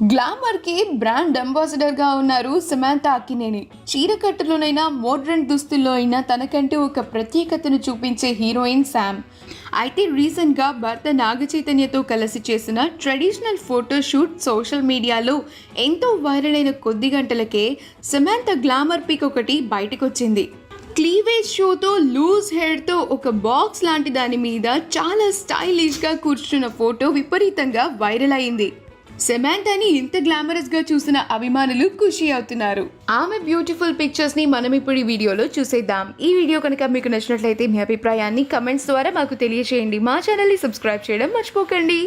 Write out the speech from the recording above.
గ్లామర్కి brand అంబాసిడర్గా ఉన్నారు Samantha Akkineni. చీరకట్టులోనైనా modern దుస్తుల్లో అయినా తనకంటూ ఒక ప్రత్యేకతను చూపించే హీరోయిన్ శామ్. అయితే రీసెంట్గా భర్త నాగచైతన్యతో కలిసి చేసిన ట్రెడిషనల్ ఫోటోషూట్ సోషల్ మీడియాలో ఎంతో వైరల్ అయిన కొద్ది గంటలకే సమాంతా గ్లామర్ పిక్ ఒకటి బయటకొచ్చింది. క్లీవేజ్ షోతో లూజ్ హెయిర్తో ఒక బాక్స్ లాంటి దాని మీద చాలా స్టైలిష్గా కూర్చున్న ఫోటో విపరీతంగా వైరల్ అయింది. సమాంతాని ఇంత గ్లామరస్గా చూసిన అభిమానులు ఖుషి అవుతున్నారు. ఆమె బ్యూటిఫుల్ పిక్చర్స్ని మనం ఇప్పుడు ఈ వీడియోలో చూసేద్దాం. ఈ వీడియో కనుక మీకు నచ్చినట్లయితే మీ అభిప్రాయాన్ని కమెంట్స్ ద్వారా మాకు తెలియజేయండి. మా ఛానల్ని సబ్స్క్రైబ్ చేయడం మర్చిపోకండి.